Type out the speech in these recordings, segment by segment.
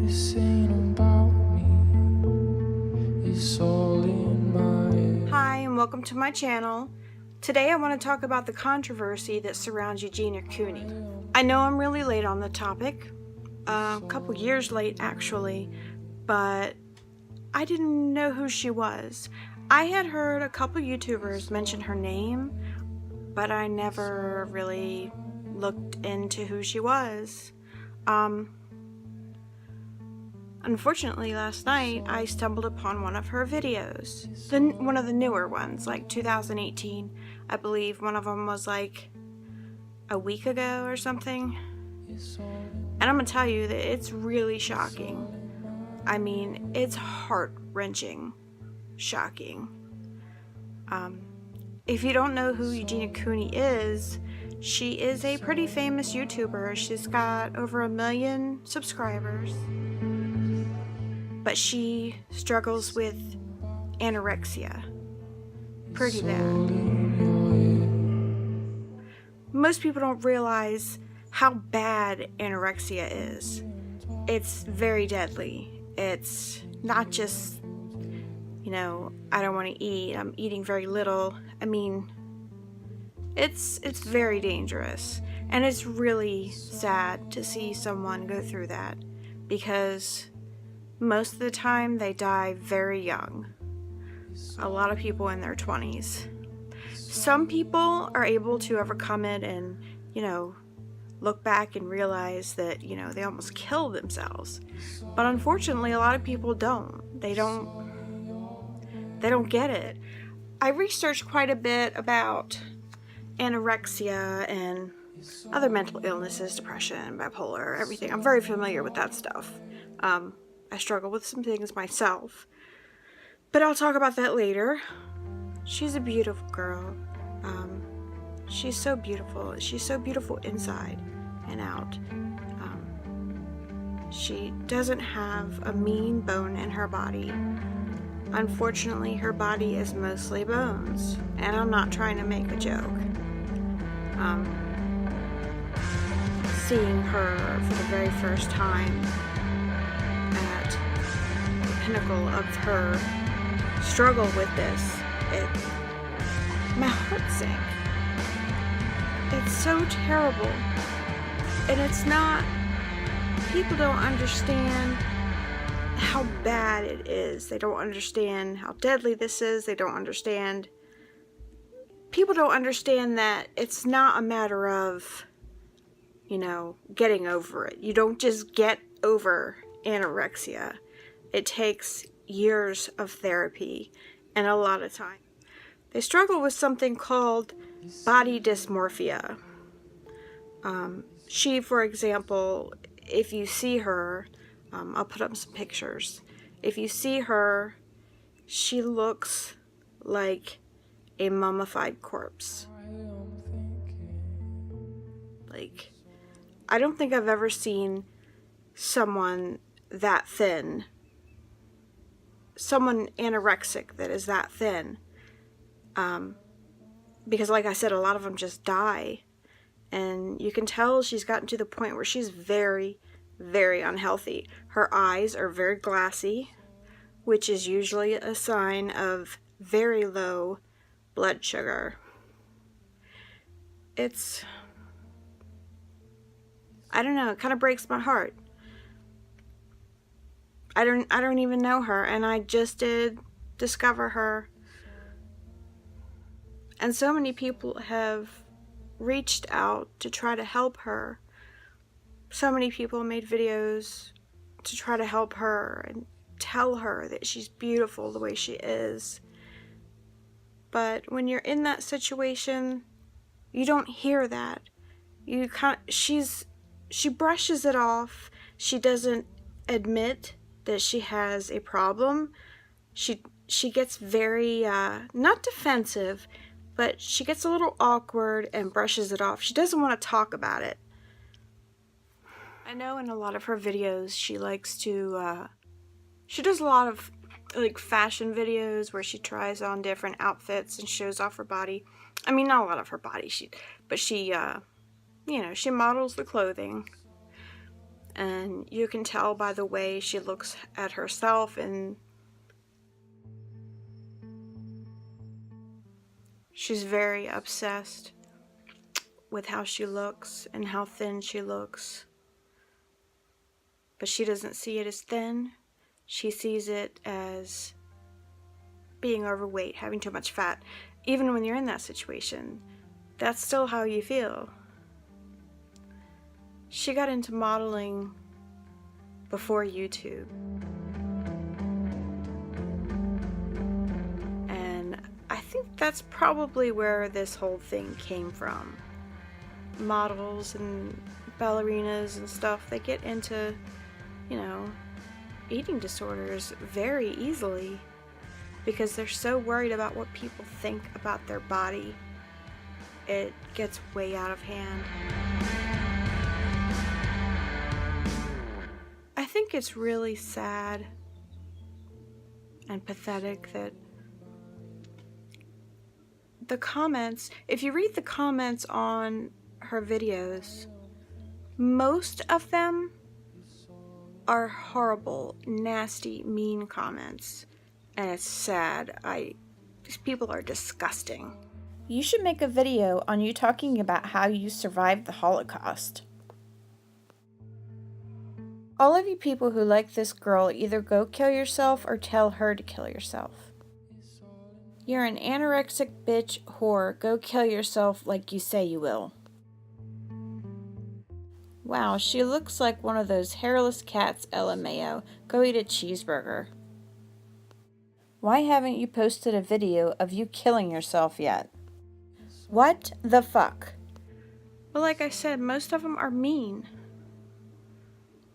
This ain't about me. It's all in my head. Hi, and welcome to my channel. Today I want to talk about the controversy that surrounds Eugenia Cooney. I know I'm really late on the topic, a couple years late actually, but I didn't know who she was. I had heard a couple YouTubers mention her name, but I never really looked into who she was. Unfortunately, last night I stumbled upon one of her videos. One of the newer ones, like 2018. I believe one of them was like a week ago or something. And I'm gonna tell you that it's really shocking. I mean, it's heart-wrenching shocking. If you don't know who Eugenia Cooney is, she is a pretty famous YouTuber. She's got over 1 million subscribers. But she struggles with anorexia. Pretty bad. Most people don't realize how bad anorexia is. It's very deadly. It's not just, I don't want to eat, I'm eating very little. I mean, it's very dangerous. And it's really sad to see someone go through that, because most of the time they die very young. A lot of people in their 20s. Some people are able to overcome it and, look back and realize that, they almost killed themselves. But unfortunately, a lot of people don't. They don't get it. I researched quite a bit about anorexia and other mental illnesses, depression, bipolar, everything. I'm very familiar with that stuff. I struggle with some things myself, but I'll talk about that later. She's a beautiful girl. She's so beautiful. She's so beautiful inside and out. She doesn't have a mean bone in her body. Unfortunately, her body is mostly bones, and I'm not trying to make a joke. Seeing her for the very first time at the pinnacle of her struggle with this, my heart sank. It's so terrible. And it's not, people don't understand how bad it is. They don't understand how deadly this is. People don't understand that it's not a matter of, getting over it. You don't just get over anorexia. It takes years of therapy and a lot of time. They struggle with something called body dysmorphia. She, for example, if you see her, I'll put up some pictures. If you see her, she looks like a mummified corpse. Like, I don't think I've ever seen someone that thin, someone anorexic that is that thin, because like I said, a lot of them just die, and you can tell she's gotten to the point where she's very, very unhealthy. Her eyes are very glassy, which is usually a sign of very low blood sugar. I don't know, it kind of breaks my heart. I don't even know her, and I just did discover her. And so many people have reached out to try to help her. So many people made videos to try to help her and tell her that she's beautiful the way she is. But when you're in that situation, you don't hear that. She brushes it off. She doesn't admit that she has a problem. She gets very, not defensive, but she gets a little awkward and brushes it off. She doesn't want to talk about it. I know in a lot of her videos she likes to, she does a lot of like fashion videos where she tries on different outfits and shows off her body. I mean, not a lot of her body, but she models the clothing. And you can tell by the way she looks at herself, and she's very obsessed with how she looks and how thin she looks. But she doesn't see it as thin. She sees it as being overweight, having too much fat. Even when you're in that situation, that's still how you feel. She got into modeling before YouTube. And I think that's probably where this whole thing came from. Models and ballerinas and stuff, they get into, eating disorders very easily because they're so worried about what people think about their body. It gets way out of hand. I think it's really sad and pathetic that the comments, if you read the comments on her videos, most of them are horrible, nasty, mean comments. And it's sad. These people are disgusting. You should make a video on you talking about how you survived the Holocaust. All of you people who like this girl, either go kill yourself or tell her to kill yourself. You're an anorexic bitch whore. Go kill yourself like you say you will. Wow, she looks like one of those hairless cats, LMAO. Go eat a cheeseburger. Why haven't you posted a video of you killing yourself yet? What the fuck? Well, like I said, most of them are mean.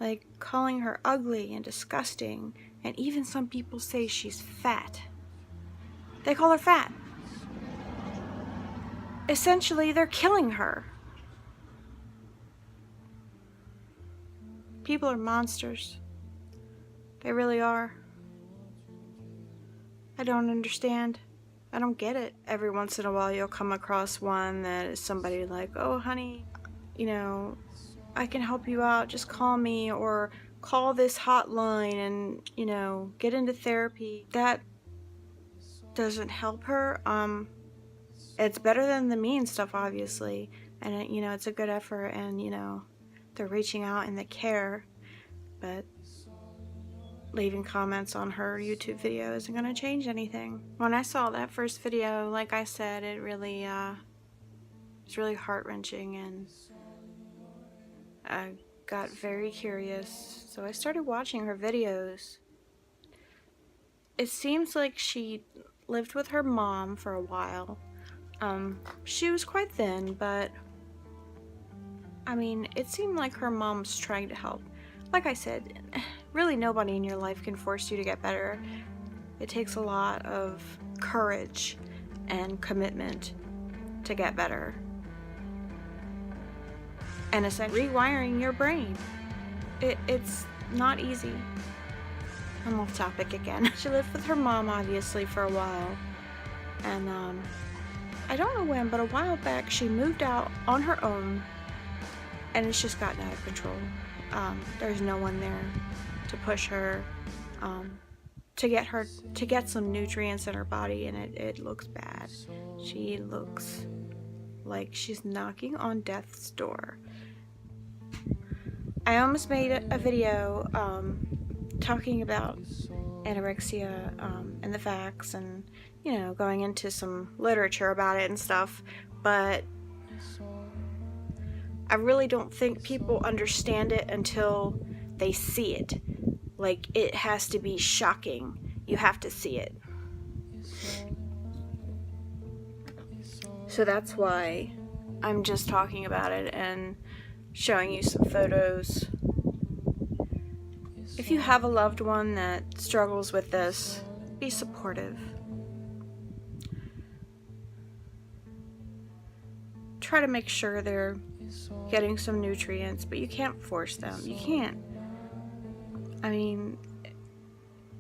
Like calling her ugly and disgusting, and even some people say she's fat. They call her fat. Essentially, they're killing her. People are monsters. They really are. I don't understand. I don't get it. Every once in a while you'll come across one that is somebody like, oh honey, I can help you out, just call me, or call this hotline and, get into therapy. That doesn't help her. It's better than the mean stuff, obviously, and it's a good effort, and they're reaching out and they care, but leaving comments on her YouTube video isn't going to change anything. When I saw that first video, like I said, it really it's really heart-wrenching, and I got very curious, so I started watching her videos. It seems like she lived with her mom for a while. She was quite thin, but it seemed like her mom was trying to help. Like I said, really nobody in your life can force you to get better. It takes a lot of courage and commitment to get better. And it's like rewiring your brain. It's not easy. I'm off topic again. She lived with her mom, obviously, for a while. And, I don't know when, but a while back, she moved out on her own. And it's just gotten out of control. There's no one there to push her, to get some nutrients in her body, and it looks bad. She looks like she's knocking on death's door. I almost made a video talking about anorexia and the facts, and going into some literature about it and stuff, but I really don't think people understand it until they see it. Like, it has to be shocking. You have to see it. So that's why I'm just talking about it and showing you some photos. If you have a loved one that struggles with this, be supportive. Try to make sure they're getting some nutrients, but you can't force them. You can't.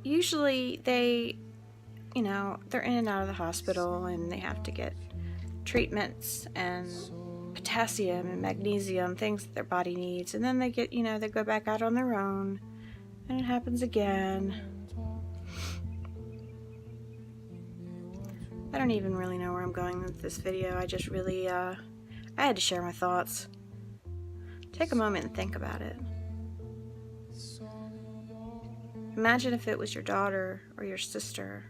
Usually they're in and out of the hospital, and they have to get treatments, and potassium and magnesium, things that their body needs, and then they get, they go back out on their own, and it happens again. I don't even really know where I'm going with this video. I just really, I had to share my thoughts. Take a moment and think about it. Imagine if it was your daughter or your sister,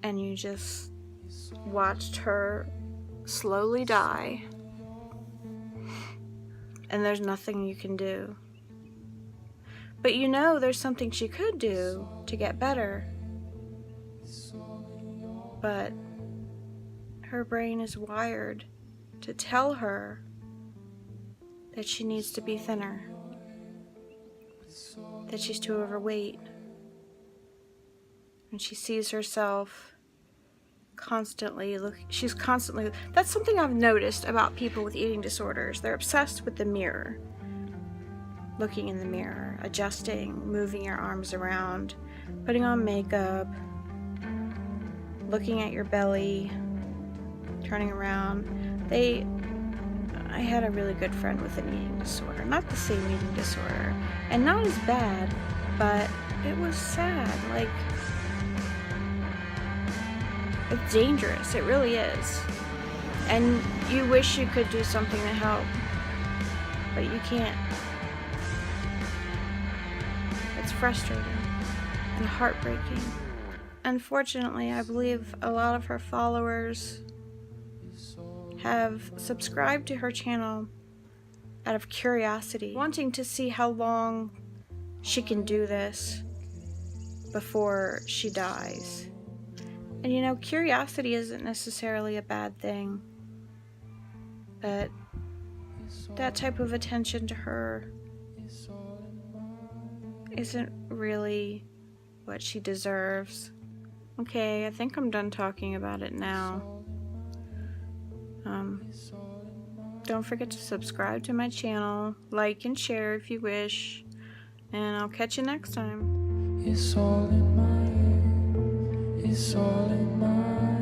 and you just watched her slowly die, and there's nothing you can do. But there's something she could do to get better. But her brain is wired to tell her that she needs to be thinner, that she's too overweight. And she sees herself constantly that's something I've noticed about people with eating disorders. They're obsessed with the mirror. Looking in the mirror, adjusting, moving your arms around, putting on makeup, looking at your belly, turning around. I had a really good friend with an eating disorder. Not the same eating disorder, and not as bad, but it was sad. Like, it's dangerous. It really is. And you wish you could do something to help, but you can't. It's frustrating and heartbreaking. Unfortunately, I believe a lot of her followers have subscribed to her channel out of curiosity, wanting to see how long she can do this before she dies. And curiosity isn't necessarily a bad thing, but that type of attention to her isn't really what she deserves. Okay, I think I'm done talking about it now. Don't forget to subscribe to my channel, like and share if you wish, and I'll catch you next time. It's all in my head. It's all in my